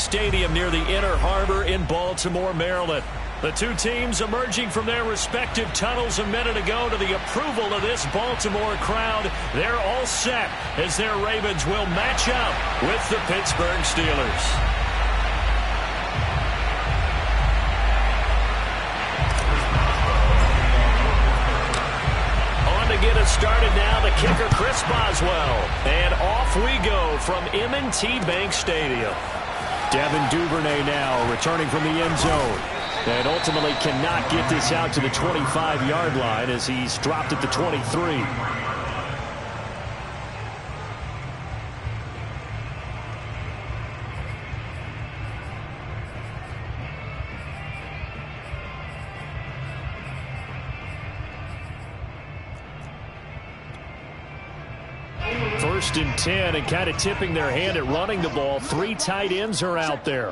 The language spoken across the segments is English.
Stadium near the Inner Harbor in Baltimore, Maryland. The two teams emerging from their respective tunnels a minute ago to the approval of this Baltimore crowd. They're all set as their Ravens will match up with the Pittsburgh Steelers. Get us started now, the kicker Chris Boswell, and off we go from M&T Bank Stadium. Devin Duvernay now returning from the end zone, and ultimately cannot get this out to the 25-yard line as he's dropped at the 23. First and 10, and kind of tipping their hand at running the ball. Three tight ends are out there.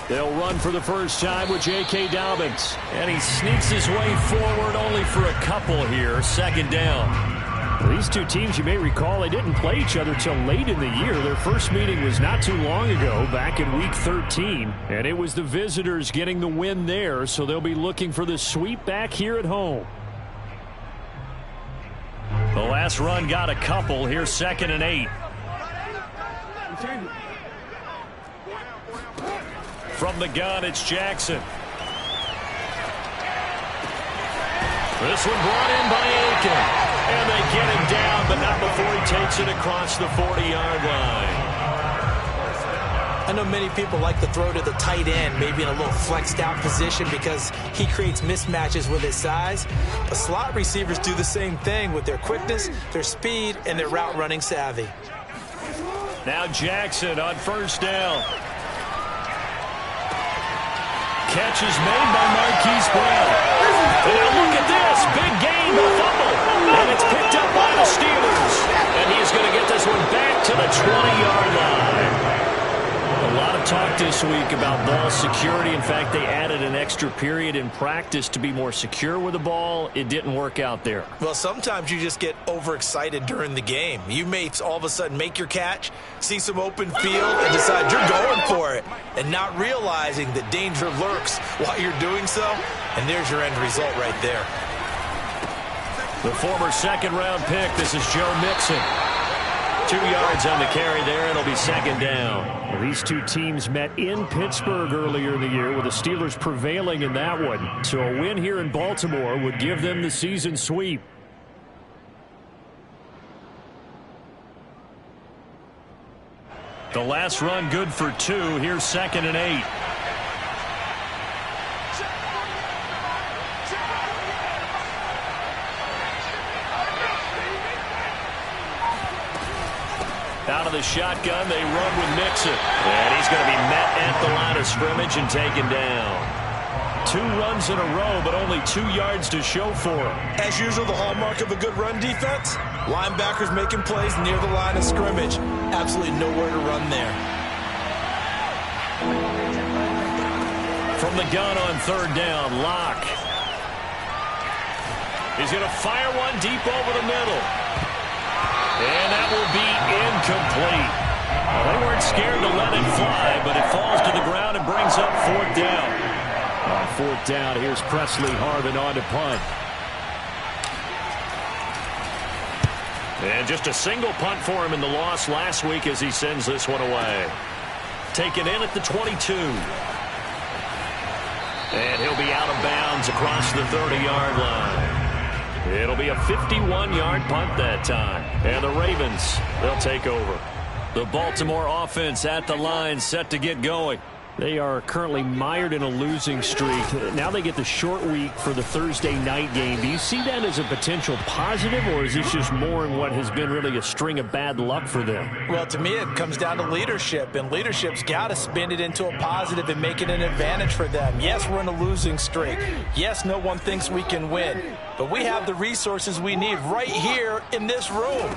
They'll run for the first time with J.K. Dobbins. And he sneaks his way forward only for a couple here. Second down. Well, these two teams, you may recall, they didn't play each other till late in the year. Their first meeting was not too long ago, back in Week 13. And it was the visitors getting the win there, so they'll be looking for the sweep back here at home. The last run got a couple. Here's 2nd and 8. From the gun, it's Jackson. This one brought in by Aiken. And they get him down, but not before he takes it across the 40-yard line. I know many people like to throw to the tight end, maybe in a little flexed out position because he creates mismatches with his size. But slot receivers do the same thing with their quickness, their speed, and their route running savvy. Now Jackson on first down. Catch is made by Marquise Brown. And look at this. Big gain, a fumble. And it's picked up by the Steelers. And he's going to get this one back to the 20-yard line. A lot of talk this week about ball security. In fact, they added an extra period in practice to be more secure with the ball. It didn't work out there. Well, sometimes you just get overexcited during the game. You may all of a sudden make your catch, see some open field, and decide you're going for it, and not realizing that danger lurks while you're doing so. And there's your end result right there. The former second-round pick, this is Joe Mixon. 2 yards on the carry there. It'll be second down. Well, these two teams met in Pittsburgh earlier in the year with the Steelers prevailing in that one. So a win here in Baltimore would give them the season sweep. The last run good for 2. Here's 2nd and 8. Out of the shotgun, they run with Mixon. And he's going to be met at the line of scrimmage and taken down. 2 runs in a row, but only 2 yards to show for him. As usual, the hallmark of a good run defense, linebackers making plays near the line of scrimmage. Absolutely nowhere to run there. From the gun on third down, Locke. He's going to fire one deep over the middle. And that will be incomplete. Well, they weren't scared to let it fly, but it falls to the ground and brings up 4th down. On 4th down, here's Presley Harvin on to punt. And just a single punt for him in the loss last week as he sends this one away. Taken in at the 22. And he'll be out of bounds across the 30-yard line. It'll be a 51-yard punt that time. And the Ravens, they'll take over. The Baltimore offense at the line, set to get going. They are currently mired in a losing streak. Now they get the short week for the Thursday night game. Do you see that as a potential positive, or is this just more in what has been really a string of bad luck for them? Well, to me, it comes down to leadership, and leadership's got to spin it into a positive and make it an advantage for them. Yes, we're in a losing streak. Yes, no one thinks we can win, but we have the resources we need right here in this room.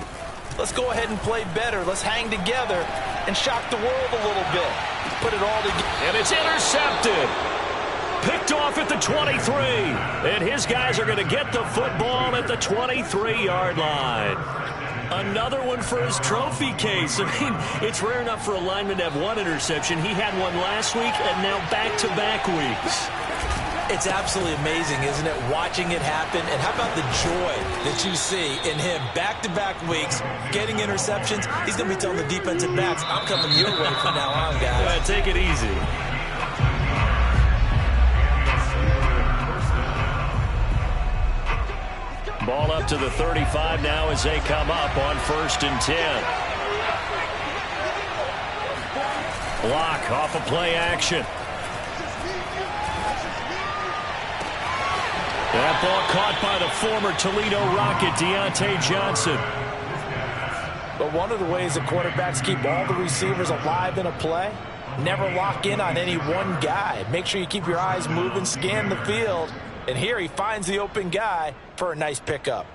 Let's go ahead and play better. Let's hang together and shock the world a little bit. Put it all together. And it's intercepted. Picked off at the 23. And his guys are going to get the football at the 23-yard line. Another one for his trophy case. I mean, it's rare enough for a lineman to have one interception. He had one last week and now back-to-back weeks. It's absolutely amazing, isn't it, watching it happen? And how about the joy that you see in him back-to-back weeks, getting interceptions? He's going to be telling the defensive backs, I'm coming your way from now on, guys. Take it easy. Ball up to the 35 now as they come up on 1st and 10. Block off of play action. That ball caught by the former Toledo Rocket, Deontay Johnson. But one of the ways that quarterbacks keep all the receivers alive in a play, never lock in on any one guy. Make sure you keep your eyes moving, scan the field. And here he finds the open guy for a nice pickup.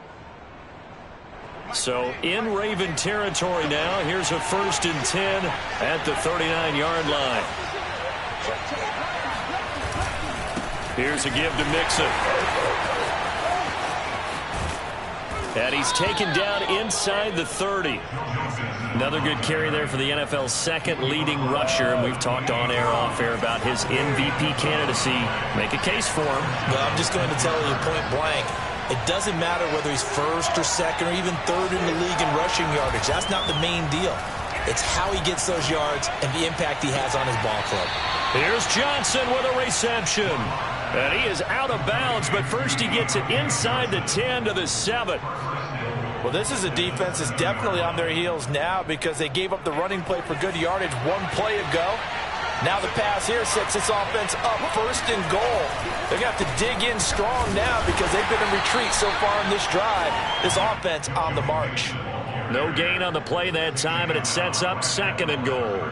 So in Raven territory now. Here's a 1st and 10 at the 39-yard line. Here's a give to Mixon. And he's taken down inside the 30. Another good carry there for the NFL's second leading rusher. And we've talked on air, off air about his MVP candidacy. Make a case for him. Well, I'm just going to tell you point blank. It doesn't matter whether he's 1st or 2nd or even 3rd in the league in rushing yardage. That's not the main deal. It's how he gets those yards and the impact he has on his ball club. Here's Johnson with a reception. And he is out of bounds, but first he gets it inside the 10 to the 7. Well, this is a defense that's definitely on their heels now because they gave up the running play for good yardage one play ago. Now the pass here sets this offense up 1st and goal. They're going to have to dig in strong now because they've been in retreat so far in this drive. This offense on the march. No gain on the play that time, and it sets up 2nd and goal.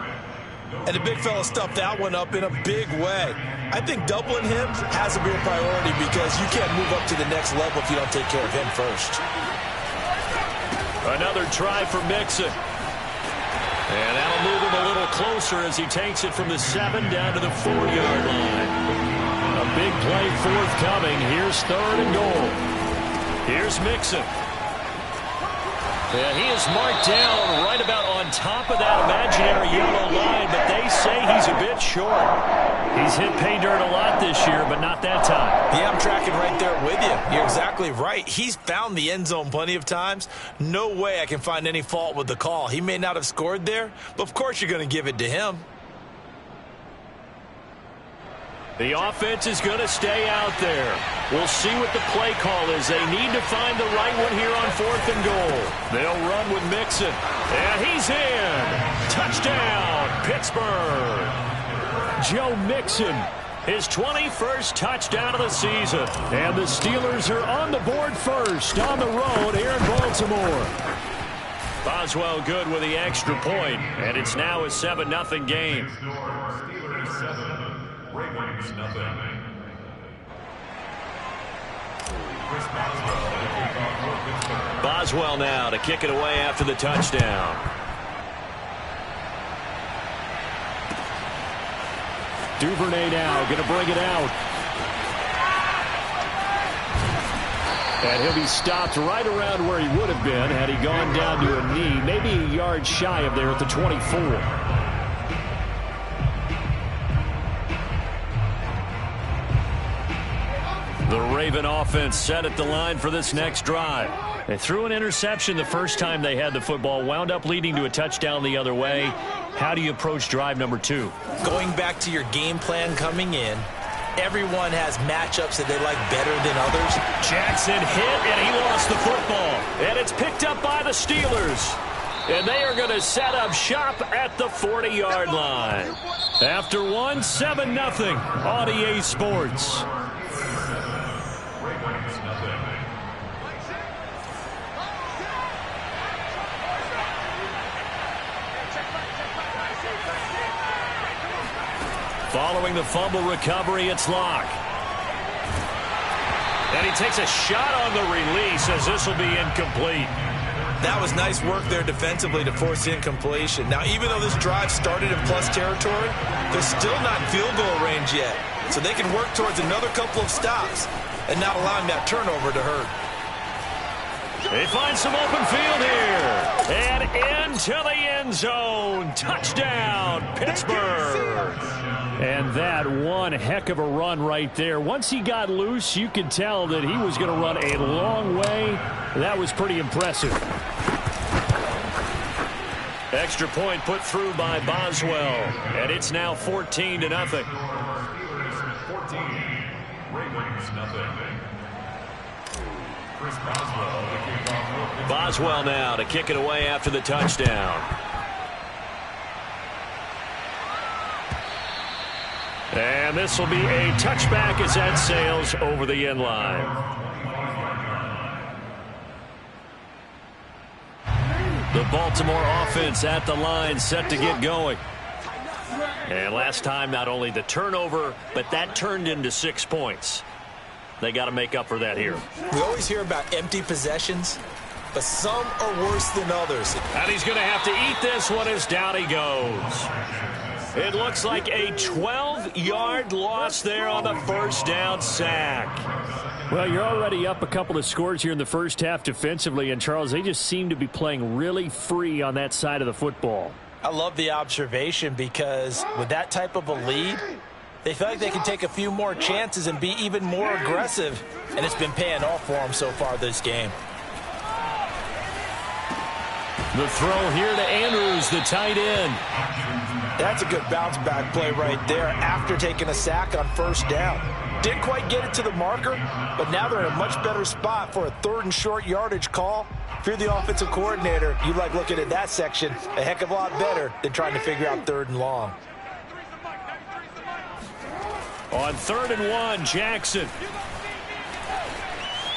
And the big fella stuffed that one up in a big way. I think doubling him has to be a priority because you can't move up to the next level if you don't take care of him first. Another try for Mixon. And that'll move him a little closer as he takes it from the 7 down to the 4-yard line. A big play forthcoming. Here's 3rd and goal. Here's Mixon. And he is marked down right about on top of that imaginary yellow line, but they say he's a bit short. He's hit pay dirt a lot this year, but not that time. Yeah, I'm tracking right there with you. You're exactly right. He's found the end zone plenty of times. No way I can find any fault with the call. He may not have scored there, but of course you're going to give it to him. The offense is going to stay out there. We'll see what the play call is. They need to find the right one here on 4th and goal. They'll run with Mixon. And he's in. Touchdown, Pittsburgh. Joe Mixon, his 21st touchdown of the season. And the Steelers are on the board first on the road here in Baltimore. Boswell good with the extra point, and it's now a 7-0 game. Steelers 7, Ravens nothing. Boswell now to kick it away after the touchdown. Duvernay now going to bring it out. And he'll be stopped right around where he would have been had he gone down to a knee, maybe a yard shy of there at the 24. The Raven offense set at the line for this next drive. They threw an interception the first time they had the football, wound up leading to a touchdown the other way. How do you approach drive number 2? Going back to your game plan coming in, everyone has matchups that they like better than others. Jackson hit, and he lost the football. And it's picked up by the Steelers. And they are going to set up shop at the 40-yard line. After one, 7-0 on EA Sports. Following the fumble recovery, it's Locke. And he takes a shot on the release as this will be incomplete. That was nice work there defensively to force incompletion. Now, even though this drive started in plus territory, they're still not in field goal range yet. So they can work towards another couple of stops and not allowing that turnover to hurt. They find some open field here. And into the end zone. Touchdown, Pittsburgh. And that one heck of a run right there. Once he got loose, you could tell that he was going to run a long way. That was pretty impressive. Extra point put through by Boswell. And it's now 14-0. 14, Ravens, nothing. Chris Boswell now to kick it away after the touchdown. And this will be a touchback as that sails over the end line. The Baltimore offense at the line, set to get going. And last time, not only the turnover, but that turned into 6 points. They got to make up for that here. We always hear about empty possessions, but some are worse than others. And he's going to have to eat this one as down he goes. It looks like a 12-yard loss there on the first down sack. Well, you're already up a couple of scores here in the first half defensively, and Charles, they just seem to be playing really free on that side of the football. I love the observation because with that type of a lead, they feel like they can take a few more chances and be even more aggressive, and it's been paying off for them so far this game. The throw here to Andrews, the tight end. That's a good bounce back play right there after taking a sack on first down. Didn't quite get it to the marker, but now they're in a much better spot for a 3rd and short yardage call. If you're the offensive coordinator, you like looking at that section a heck of a lot better than trying to figure out 3rd and long. On 3rd and 1, Jackson.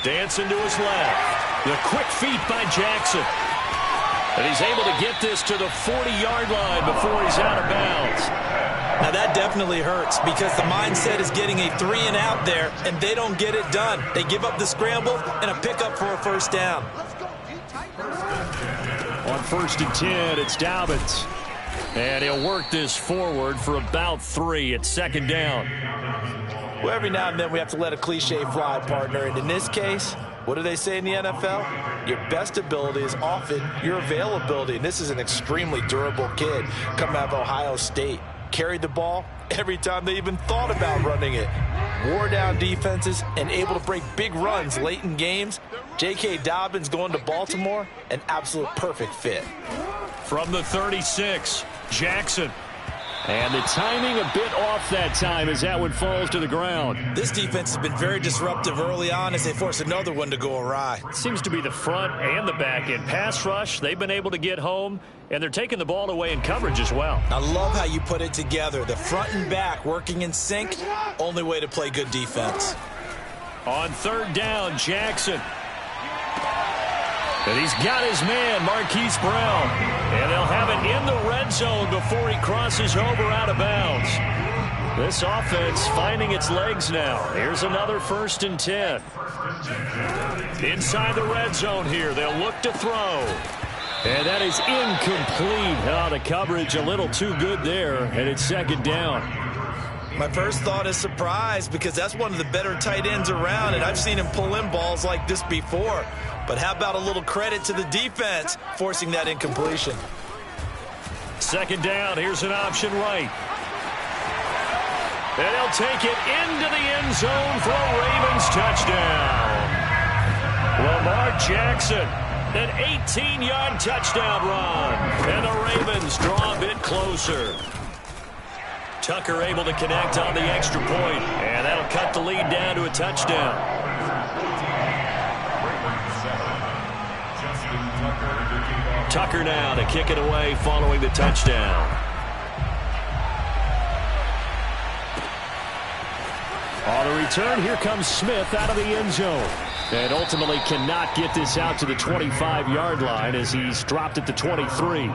Dancing to his left. The quick feet by Jackson. And he's able to get this to the 40-yard line before he's out of bounds. Now that definitely hurts because the mindset is getting a 3-and-out there, and they don't get it done. They give up the scramble and a pickup for a first down. On 1st and 10, it's Dobbins. And he'll work this forward for about 3 at 2nd down. Well, every now and then we have to let a cliche fly, partner. And in this case, what do they say in the NFL? Your best ability is often your availability. And this is an extremely durable kid coming out of Ohio State. Carried the ball every time they even thought about running it. Wore down defenses and able to break big runs late in games. J.K. Dobbins going to Baltimore, an absolute perfect fit. From the 36, Jackson. And the timing a bit off that time as that one falls to the ground. This defense has been very disruptive early on as they force another one to go awry. Seems to be the front and the back end. Pass rush, they've been able to get home, and they're taking the ball away in coverage as well. I love how you put it together. The front and back working in sync, only way to play good defense. On 3rd down, Jackson. And he's got his man, Marquise Brown. And they'll have it in the red zone before he crosses over out of bounds. This offense finding its legs now. Here's another 1st and 10. Inside the red zone here. They'll look to throw. And that is incomplete. The coverage a little too good there. And it's 2nd down. My first thought is surprise because that's one of the better tight ends around, and I've seen him pull in balls like this before. But how about a little credit to the defense forcing that incompletion? 2nd down. Here's an option right. And they'll take it into the end zone for a Ravens touchdown. Lamar Jackson, an 18-yard touchdown run. And the Ravens draw a bit closer. Tucker able to connect on the extra point, and that'll cut the lead down to a touchdown. Tucker now to kick it away following the touchdown. On the return, here comes Smith out of the end zone. And ultimately cannot get this out to the 25-yard line as he's dropped at the 23.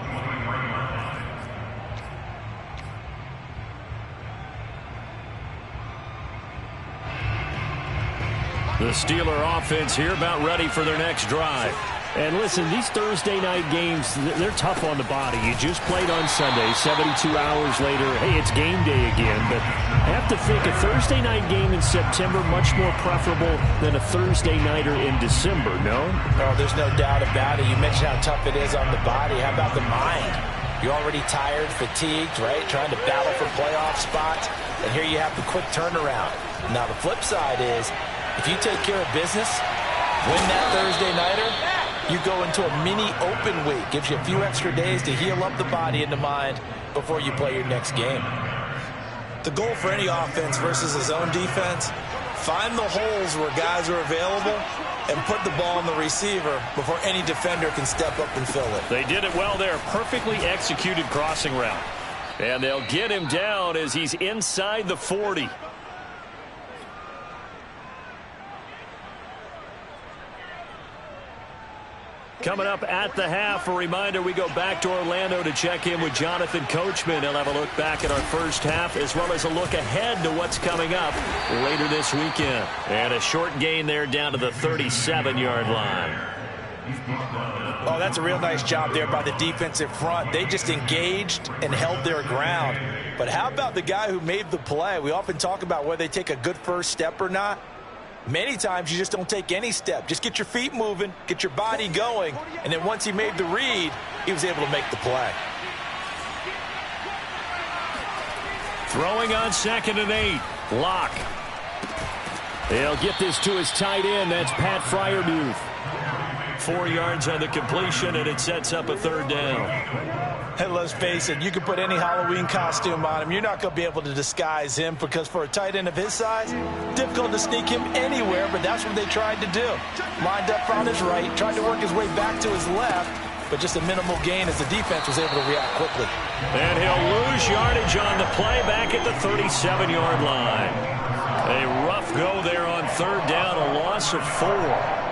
The Steeler offense here about ready for their next drive. And listen, these Thursday night games, they're tough on the body. You just played on Sunday, 72 hours later, hey, it's game day again. But I have to think a Thursday night game in September much more preferable than a Thursday nighter in December, no? Oh, there's no doubt about it. You mentioned how tough it is on the body. How about the mind? You're already tired, fatigued, right? Trying to battle for playoff spots. And here you have the quick turnaround. Now, the flip side is, if you take care of business, win that Thursday nighter, you go into a mini open week. Gives you a few extra days to heal up the body and the mind before you play your next game. The goal for any offense versus his own defense, find the holes where guys are available and put the ball on the receiver before any defender can step up and fill it. They did it well there. Perfectly executed crossing route. And they'll get him down as he's inside the 40. Coming up at the half, a reminder, we go back to Orlando to check in with Jonathan Coachman. He'll have a look back at our first half as well as a look ahead to what's coming up later this weekend. And a short gain there down to the 37-yard line. Oh, that's a real nice job there by the defensive front. They just engaged and held their ground. But how about the guy who made the play? We often talk about whether they take a good first step or not. Many times you just don't take any step. Just get your feet moving, get your body going, and then once he made the read, he was able to make the play. Throwing on 2nd and 8. Lock. They'll get this to his tight end. That's Pat Fryermuth. 4 yards on the completion, and it sets up a 3rd down. Hey, let's face it, you can put any Halloween costume on him. You're not going to be able to disguise him because for a tight end of his size, difficult to sneak him anywhere, but that's what they tried to do. Lined up on his right, tried to work his way back to his left, but just a minimal gain as the defense was able to react quickly. And he'll lose yardage on the play back at the 37-yard line. A rough go there on 3rd down, a loss of 4.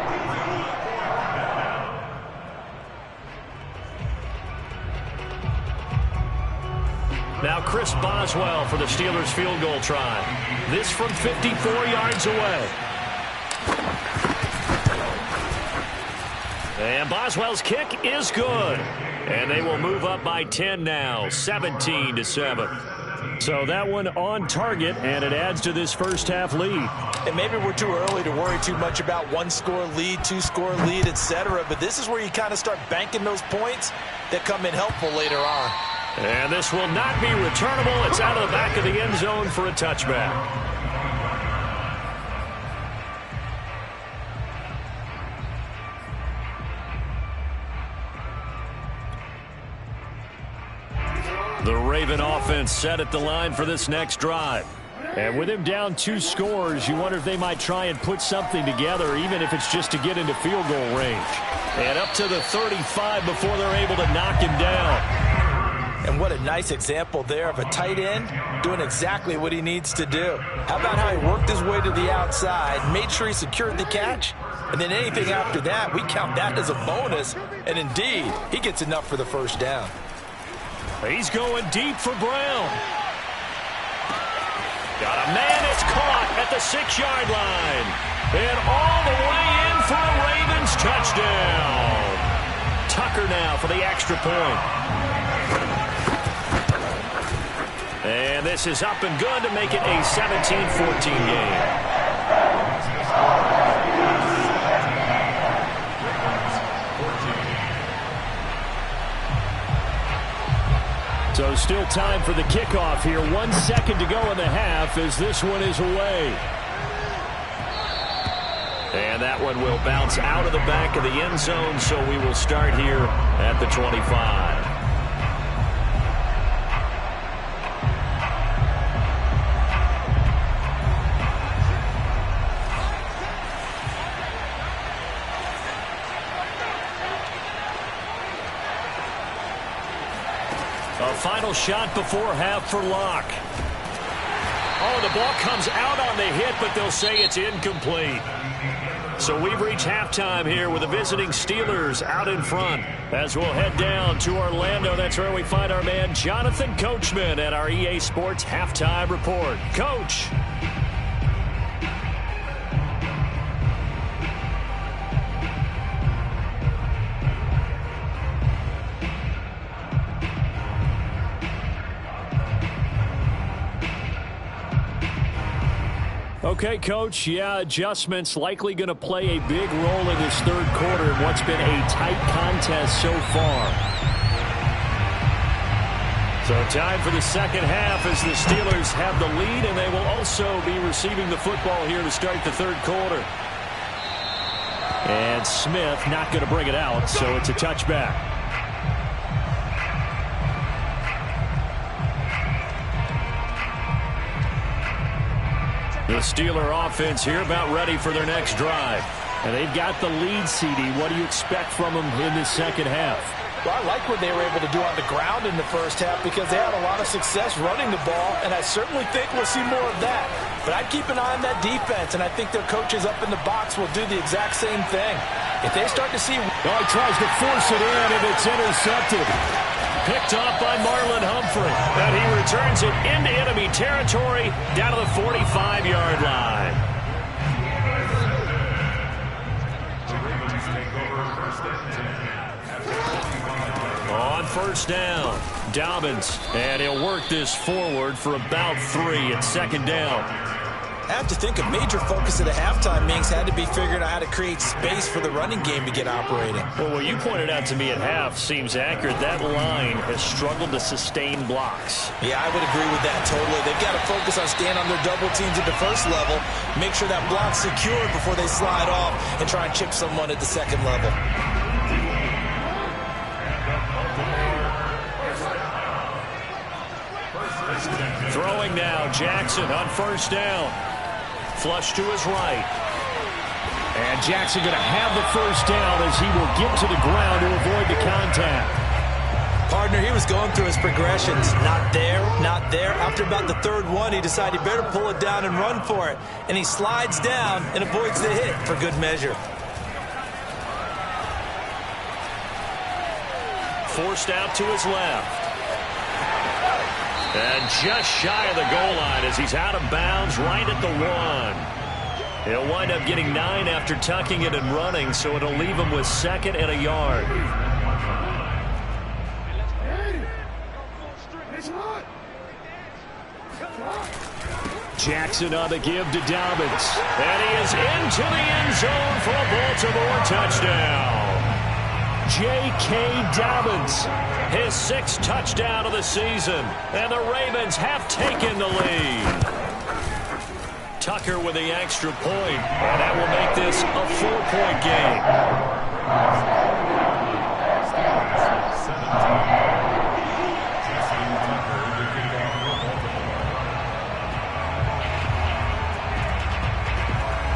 Now Chris Boswell for the Steelers field goal try. This from 54 yards away. And Boswell's kick is good. And they will move up by 10 now, 17-7. So that one on target, and it adds to this first half lead. And maybe we're too early to worry too much about 1-score lead, 2-score lead, etc. But this is where you kind of start banking those points that come in helpful later on. And this will not be returnable. It's out of the back of the end zone for a touchback. The Raven offense set at the line for this next drive. And with him down 2 scores, you wonder if they might try and put something together, even if it's just to get into field goal range. And up to the 35 before they're able to knock him down. And what a nice example there of a tight end doing exactly what he needs to do. How about how he worked his way to the outside, made sure he secured the catch, and then anything after that, we count that as a bonus. And indeed, he gets enough for the first down. He's going deep for Brown. Got a man that's caught at the 6-yard line. And all the way in for a Ravens touchdown. Tucker now for the extra point. And this is up and good to make it a 17-14 game. So still time for the kickoff here. 1 second to go in the half as this one is away. And that one will bounce out of the back of the end zone, so we will start here at the 25. A final shot before half for Locke. Oh, the ball comes out on the hit, but they'll say it's incomplete. So we've reached halftime here with the visiting Steelers out in front. As we'll head down to Orlando, that's where we find our man Jonathan Coachman at our EA Sports Halftime Report. Coach. Okay, Coach, yeah, adjustments likely going to play a big role in this third quarter in what's been a tight contest so far. So time for the second half as the Steelers have the lead, and they will also be receiving the football here to start the third quarter. And Smith not going to bring it out, so it's a touchback. The Steeler offense here about ready for their next drive. And they've got the lead, CD. What do you expect from them in the second half? Well, I like what they were able to do on the ground in the first half because they had a lot of success running the ball, and I certainly think we'll see more of that. But I'd keep an eye on that defense, and I think their coaches up in the box will do the exact same thing. If they start to see... Oh, he tries to force it in, and it's intercepted. Picked off by Marlon Humphrey. And he returns it into enemy territory down to the 45-yard line. On first down, Dobbins. And he'll work this forward for about 3 at second down. I have to think a major focus of the halftime meetings had to be figuring out how to create space for the running game to get operating. Well, what you pointed out to me at half seems accurate. That line has struggled to sustain blocks. Yeah, I would agree with that totally. They've got to focus on staying on their double teams at the first level, make sure that block's secured before they slide off and try and chip someone at the second level. Throwing now, Jackson on first down. Flush to his right. And Jackson going to have the first down as he will get to the ground to avoid the contact. Partner, he was going through his progressions. Not there, not there. After about the third one, he decided he better pull it down and run for it. And he slides down and avoids the hit for good measure. Forced out to his left. And just shy of the goal line as he's out of bounds right at the 1. He'll wind up getting 9 after tucking it and running, so it'll leave him with 2nd and a yard. Jackson on the give to Dobbins. And he is into the end zone for a Baltimore touchdown. J.K. Dobbins, his 6th touchdown of the season, and the Ravens have taken the lead. Tucker with the extra point, and that will make this a 4-point game.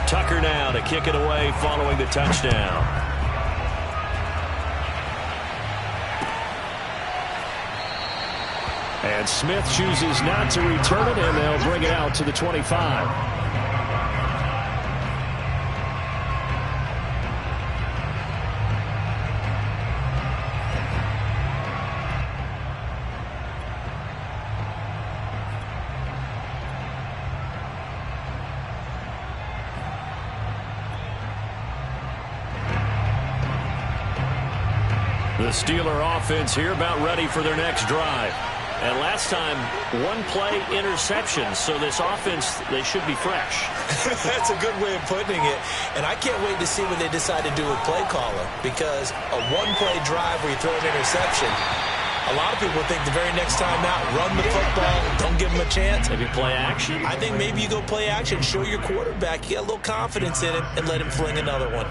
Tucker now to kick it away following the touchdown. And Smith chooses not to return it, and they'll bring it out to the 25. The Steeler offense here about ready for their next drive. And last time, 1-play interception, so this offense, they should be fresh. That's a good way of putting it. And I can't wait to see what they decide to do with play calling, because a 1-play drive where you throw an interception, a lot of people think the very next time out, run the football, don't give them a chance. Maybe play action? I think maybe you go play action, show your quarterback, you get a little confidence in him, and let him fling another one.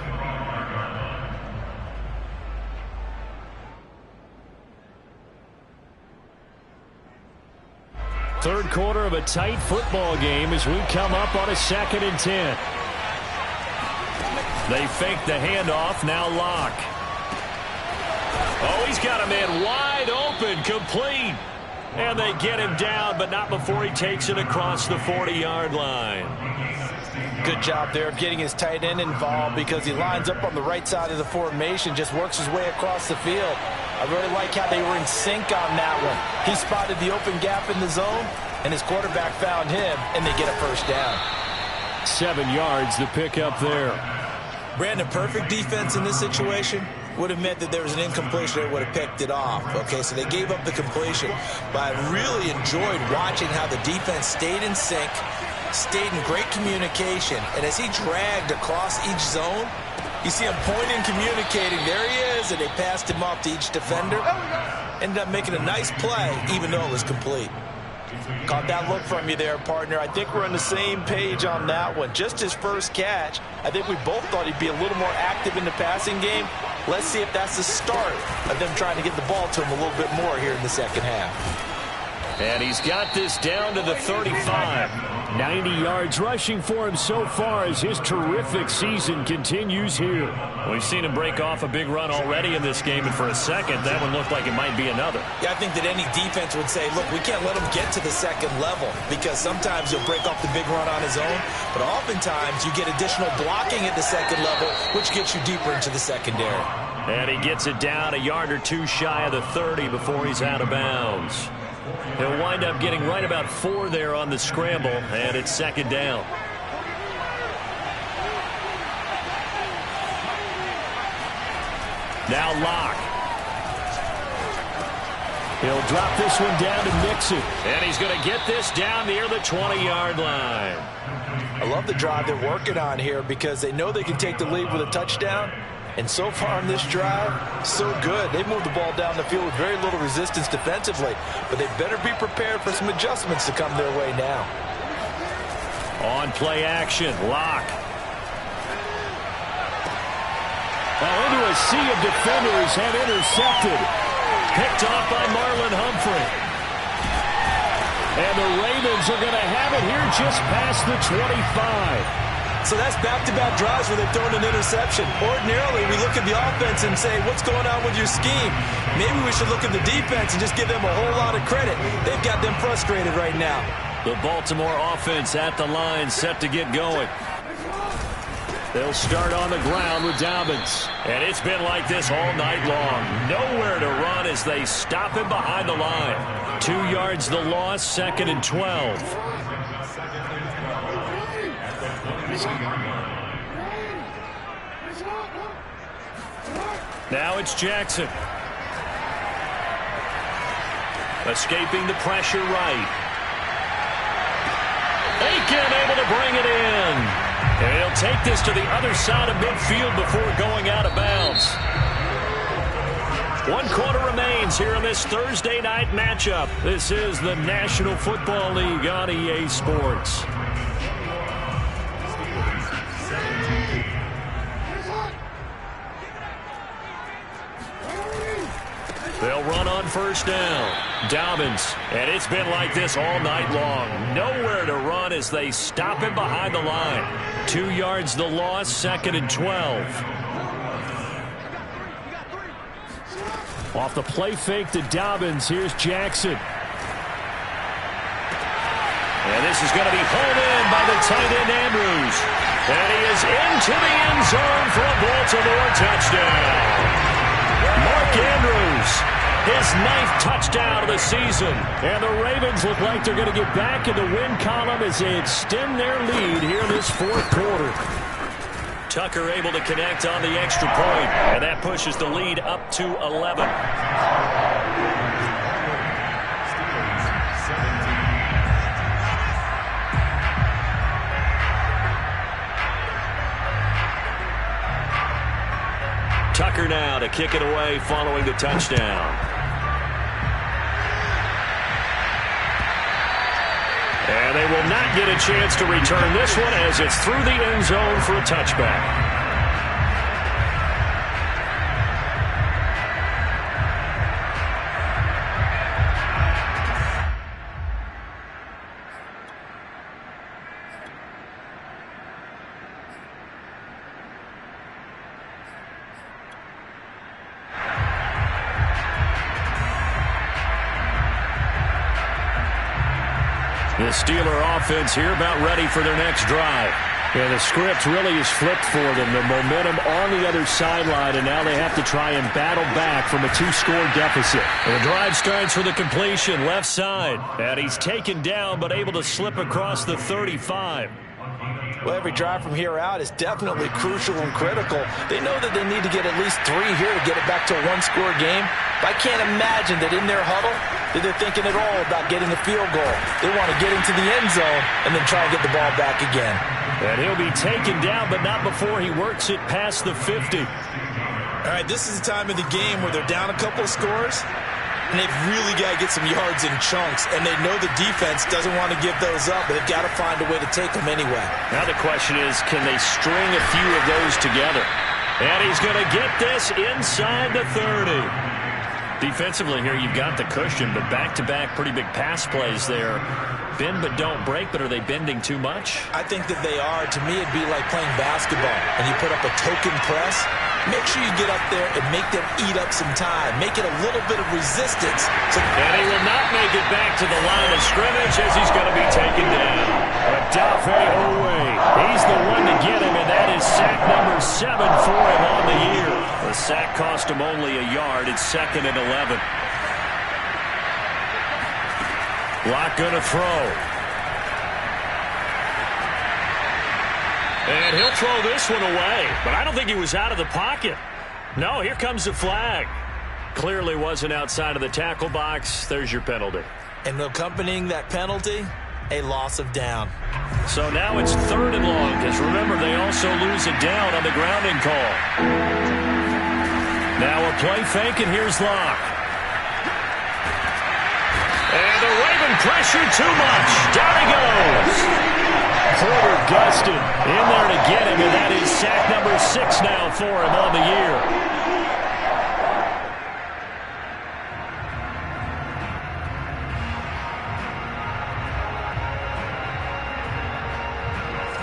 Third quarter of a tight football game as we come up on a 2nd and 10. They fake the handoff, now Locke. Oh, he's got a man wide open, complete. And they get him down, but not before he takes it across the 40-yard line. Good job there of getting his tight end involved because he lines up on the right side of the formation, just works his way across the field. I really like how they were in sync on that one. He spotted the open gap in the zone, and his quarterback found him, and they get a first down. 7 yards to pick up there. Brandon, perfect defense in this situation would have meant that there was an incompletion that would have picked it off. Okay, so they gave up the completion, but I really enjoyed watching how the defense stayed in sync, stayed in great communication, and as he dragged across each zone, you see him pointing, communicating. There he is, and they passed him off to each defender. Ended up making a nice play, even though it was complete. Caught that look from you there, partner. I think we're on the same page on that one. Just his first catch, I think we both thought he'd be a little more active in the passing game. Let's see if that's the start of them trying to get the ball to him a little bit more here in the second half. And he's got this down to the 35. 90 yards rushing for him so far as his terrific season continues here. We've seen him break off a big run already in this game, and for a second, that one looked like it might be another. Yeah, I think that any defense would say, look, we can't let him get to the second level, because sometimes he'll break off the big run on his own, but oftentimes you get additional blocking at the second level, which gets you deeper into the secondary. And he gets it down a yard or two shy of the 30 before he's out of bounds. He'll wind up getting right about 4 there on the scramble, and it's second down. Now Locke. He'll drop this one down to Mixon. And he's going to get this down near the 20-yard line. I love the drive they're working on here because they know they can take the lead with a touchdown. And so far on this drive, so good. They moved the ball down the field with very little resistance defensively. But they better be prepared for some adjustments to come their way now. On play action, Locke. Well, into a sea of defenders and intercepted. Picked off by Marlon Humphrey. And the Ravens are going to have it here just past the 25. So that's back-to-back drives where they've thrown an interception. Ordinarily, we look at the offense and say, what's going on with your scheme? Maybe we should look at the defense and just give them a whole lot of credit. They've got them frustrated right now. The Baltimore offense at the line, set to get going. They'll start on the ground with Dobbins. And it's been like this all night long. Nowhere to run as they stop him behind the line. 2 yards the loss, second and 12. Now it's Jackson. Escaping the pressure right. Aiken able to bring it in. And he'll take this to the other side of midfield before going out of bounds. 1 quarter remains here in this Thursday night matchup. This is the National Football League on EA Sports. They'll run on first down. Dobbins. And it's been like this all night long. Nowhere to run as they stop him behind the line. 2 yards the loss, second and 12. Off the play fake to Dobbins. Here's Jackson. And this is going to be hauled in by the tight end Andrews. And he is into the end zone for a Baltimore touchdown. Mark Andrews, his 9th touchdown of the season. And the Ravens look like they're going to get back in the win column as they extend their lead here in this 4th quarter. Tucker able to connect on the extra point, and that pushes the lead up to 11. Tucker now to kick it away following the touchdown. And they will not get a chance to return this one as it's through the end zone for a touchback. The Steeler offense here about ready for their next drive. Yeah, the script really is flipped for them. The momentum on the other sideline, and now they have to try and battle back from a 2-score deficit. And the drive starts with a completion left side. And he's taken down but able to slip across the 35. Well, every drive from here out is definitely crucial and critical. They know that they need to get at least 3 here to get it back to a 1-score game. But I can't imagine that in their huddle, that they're thinking at all about getting a field goal. They want to get into the end zone and then try and get the ball back again. And he'll be taken down, but not before he works it past the 50. All right, this is the time of the game where they're down a couple of scores, and they've really got to get some yards in chunks, and they know the defense doesn't want to give those up, but they've got to find a way to take them anyway. Now the question is, can they string a few of those together? And he's going to get this inside the 30. Defensively here, you've got the cushion, but back-to-back pretty big pass plays there. Bend but don't break, but are they bending too much? I think that they are. To me, it'd be like playing basketball, and you put up a token press. Make sure you get up there and make them eat up some time. Make it a little bit of resistance. And he will not make it back to the line of scrimmage as he's going to be taken down. Odafe Oweh, he's the one to get him, and that is sack number 7 for him on the year. The sack cost him only a yard. It's 2nd and 11. Locke going to throw. And he'll throw this one away. But I don't think he was out of the pocket. No, here comes the flag. Clearly wasn't outside of the tackle box. There's your penalty. And accompanying that penalty, a loss of down. So now it's 3rd and long, because remember, they also lose a down on the grounding call. Now a play fake, and here's Locke. And the Raven pressure too much. Down he goes. Porter Gustin in there to get him, and that is sack number 6 now for him on the year.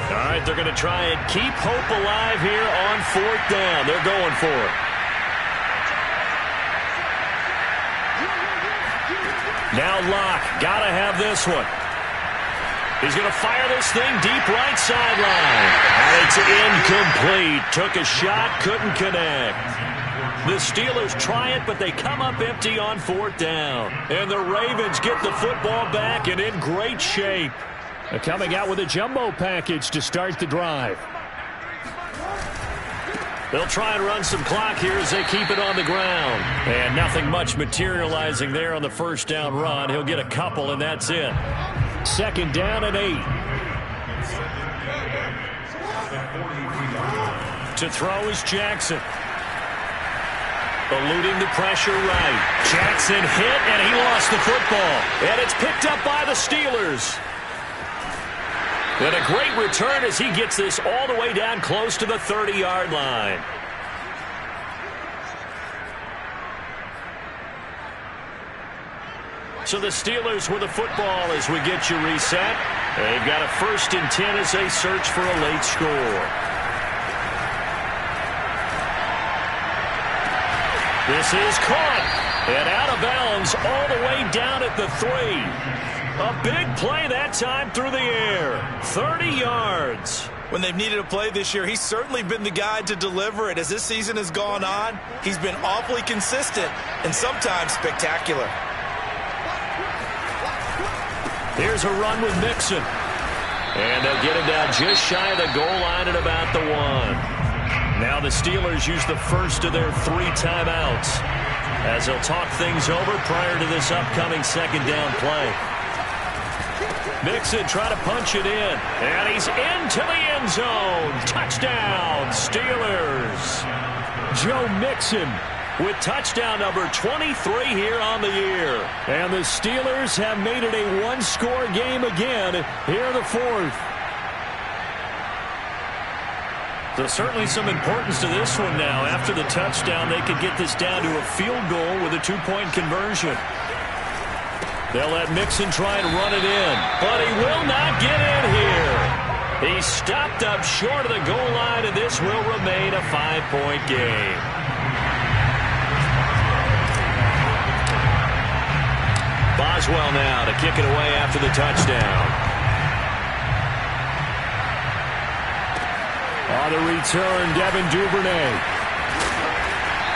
All right, they're going to try and keep hope alive here on 4th down. They're going for it. Now Locke, got to have this one. He's going to fire this thing deep right sideline. And it's incomplete. Took a shot, couldn't connect. The Steelers try it, but they come up empty on 4th down. And the Ravens get the football back and in great shape. They're coming out with a jumbo package to start the drive. They'll try and run some clock here as they keep it on the ground. And nothing much materializing there on the 1st down run. He'll get a couple, and that's it. 2nd down and 8. To throw is Jackson. Eluding the pressure right. Jackson hit, and he lost the football. And it's picked up by the Steelers. And a great return as he gets this all the way down close to the 30-yard line. So the Steelers with the football as we get you reset. They've got a 1st and 10 as they search for a late score. This is caught. And out of bounds all the way down at the 3. A big play that time through the air. 30 yards. When they've needed a play this year, he's certainly been the guy to deliver it. As this season has gone on, he's been awfully consistent and sometimes spectacular. Here's a run with Mixon. And they'll get him down just shy of the goal line at about the 1. Now the Steelers use the first of their 3 timeouts as they'll talk things over prior to this upcoming 2nd down play. Mixon trying to punch it in. And he's into the end zone. Touchdown, Steelers. Joe Mixon with touchdown number 23 here on the year. And the Steelers have made it a 1-score game again here in the 4th. So certainly some importance to this one now. After the touchdown, they could get this down to a field goal with a 2-point conversion. They'll let Mixon try and run it in, but he will not get in here. He's stopped up short of the goal line, and this will remain a 5-point game. Boswell now to kick it away after the touchdown. On the return, Devin Duvernay.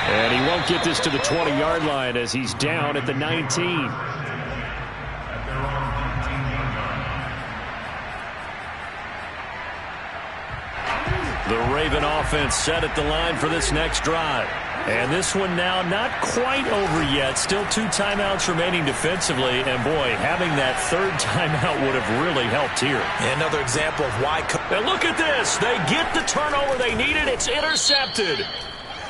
And he won't get this to the 20-yard line as he's down at the 19. The Raven offense set at the line for this next drive. And this one now not quite over yet. Still 2 timeouts remaining defensively. And, boy, having that third timeout would have really helped here. Another example of why. And look at this. They get the turnover they needed. It's intercepted.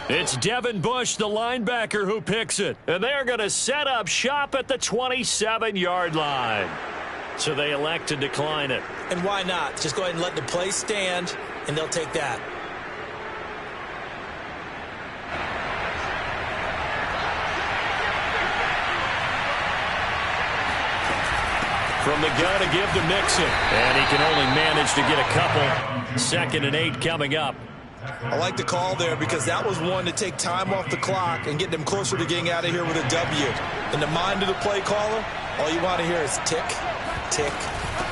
It's Devin Bush, the linebacker, who picks it. And they're going to set up shop at the 27-yard line. So they elect to decline it. And why not? Just go ahead and let the play stand, and they'll take that. From the gun to give to Mixon. And he can only manage to get a couple. 2nd and 8 coming up. I like the call there because that was one to take time off the clock and get them closer to getting out of here with a W. In the mind of the play caller, all you want to hear is tick, tick,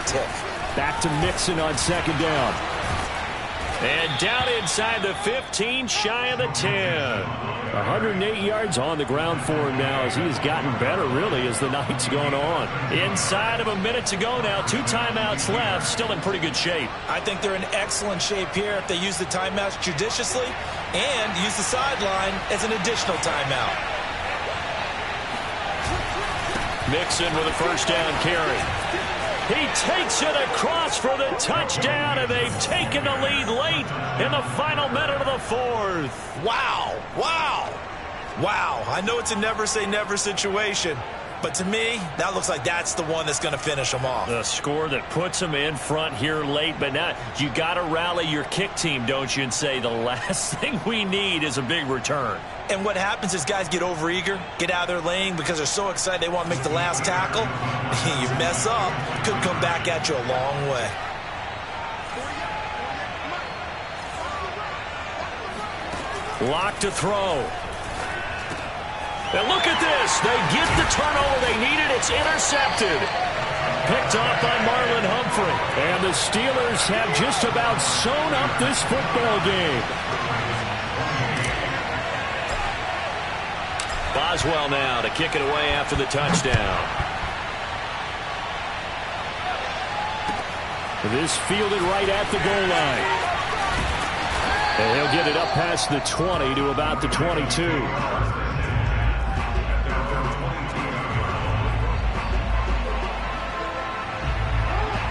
tick. Back to Mixon on 2nd down. And down inside the 15, shy of the 10. 108 yards on the ground for him now as he has gotten better, really, as the night's gone on. Inside of a minute to go now. 2 timeouts left. Still in pretty good shape. I think they're in excellent shape here if they use the timeouts judiciously and use the sideline as an additional timeout. Mixon with a 1st down carry. He takes it across for the touchdown, and they've taken the lead late in the final minute of the 4th. Wow, wow, wow. I know it's a never-say-never situation, but to me, that looks like that's the one that's going to finish them off. The score that puts them in front here late, but now you got to rally your kick team, don't you, and say the last thing we need is a big return. And what happens is guys get overeager, get out of their lane because they're so excited they want to make the last tackle. You mess up, could come back at you a long way. Lock to throw. And look at this. They get the turnover they needed. It's intercepted. Picked off by Marlon Humphrey. And the Steelers have just about sewn up this football game. Boswell now to kick it away after the touchdown. This fielded right at the goal line. And he'll get it up past the 20 to about the 22.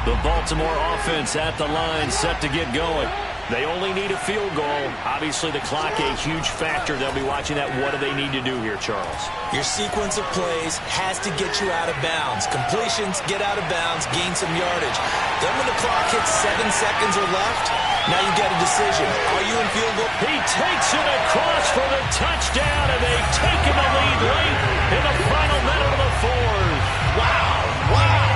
The Baltimore offense at the line, set to get going. They only need a field goal. Obviously, the clock a huge factor. They'll be watching that. What do they need to do here, Charles? Your sequence of plays has to get you out of bounds. Completions, get out of bounds, gain some yardage. Then when the clock hits 7 seconds or left, now you get a decision. Are you in field goal? He takes it across for the touchdown, and they've taken the lead late in the final minute of the 4th. Wow, wow.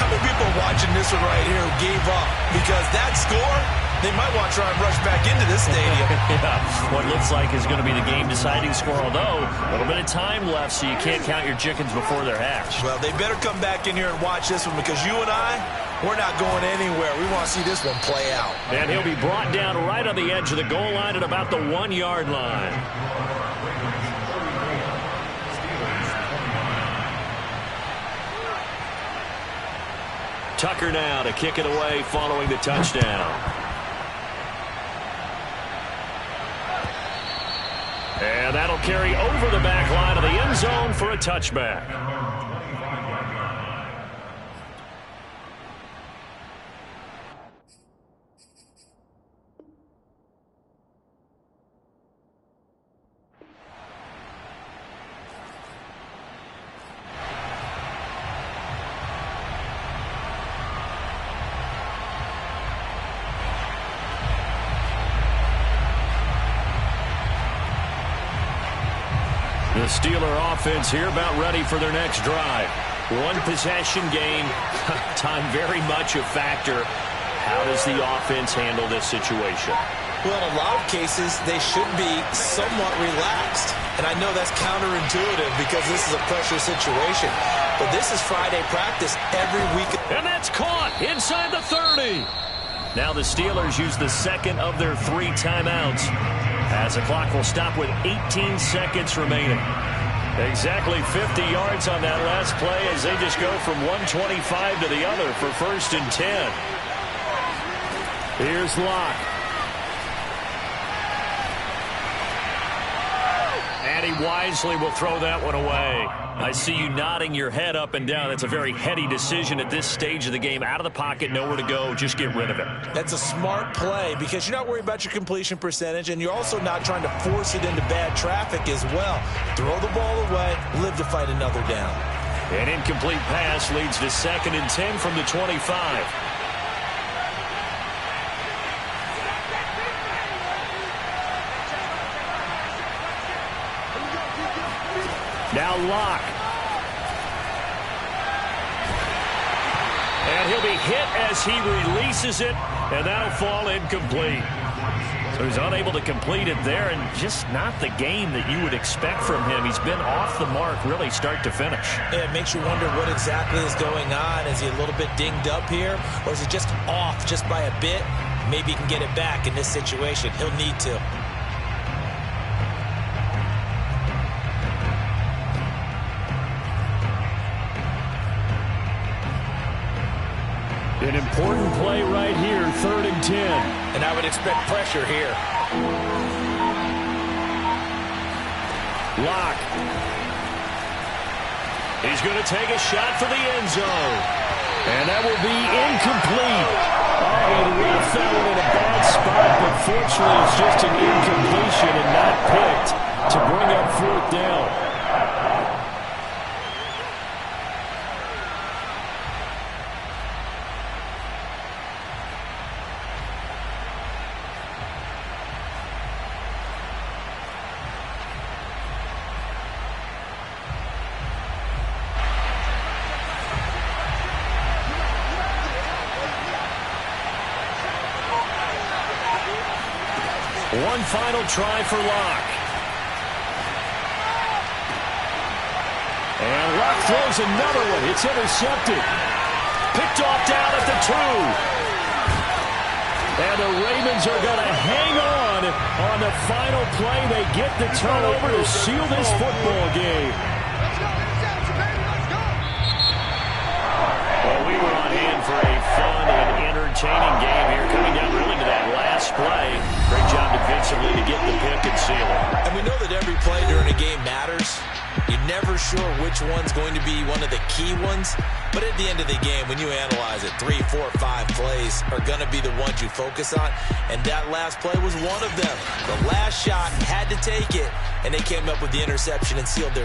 How many people are watching this one right here who gave up? Because that score, they might want to try and rush back into this stadium. Yeah, what looks like is going to be the game-deciding score, although a little bit of time left, so you can't count your chickens before they're hatched. Well, they better come back in here and watch this one because you and I, we're not going anywhere. We want to see this one play out. And he'll be brought down right on the edge of the goal line at about the 1-yard line. Tucker now to kick it away following the touchdown. And that'll carry over the back line of the end zone for a touchback. The Steeler offense here about ready for their next drive. One possession game, time very much a factor. How does the offense handle this situation? Well, in a lot of cases, they should be somewhat relaxed. And I know that's counterintuitive because this is a pressure situation. But this is Friday practice every week. And that's caught inside the 30. Now the Steelers use the second of their 3 timeouts, as the clock will stop with 18 seconds remaining. Exactly 50 yards on that last play as they just go from 125 to the other for 1st and 10. Here's Locke. he wisely will throw that one away. I see you nodding your head up and down. That's a very heady decision at this stage of the game. Out of the pocket, nowhere to go, just get rid of it. That's a smart play because you're not worried about your completion percentage, and you're also not trying to force it into bad traffic as well. Throw the ball away, live to fight another down. An incomplete pass leads to 2nd and 10 from the 25. Now Locke. And he'll be hit as he releases it, and that'll fall incomplete. So he's unable to complete it there, and just not the game that you would expect from him. He's been off the mark really start to finish. Yeah, it makes you wonder what exactly is going on. Is he a little bit dinged up here, or is it just off just by a bit? Maybe he can get it back in this situation. He'll need to. An important play right here, 3rd and 10. And I would expect pressure here. Locke. He's going to take a shot for the end zone. And that will be incomplete. Oh, he left that one in a bad spot, but fortunately it's just an incompletion and not picked to bring up 4th down. One final try for Locke. And Locke throws another one. It's intercepted. Picked off down at the 2. And the Ravens are going to hang on the final play. They get the turnover to seal this football game. Well, we were on hand for a fun and entertaining game here, coming down really to that last play. Great job defensively to get the pick and seal it. And we know that every play during a game matters. You're never sure which one's going to be one of the key ones. But at the end of the game, when you analyze it, 3, 4, 5 plays are going to be the ones you focus on. And that last play was one of them. The last shot had to take it, and they came up with the interception and sealed their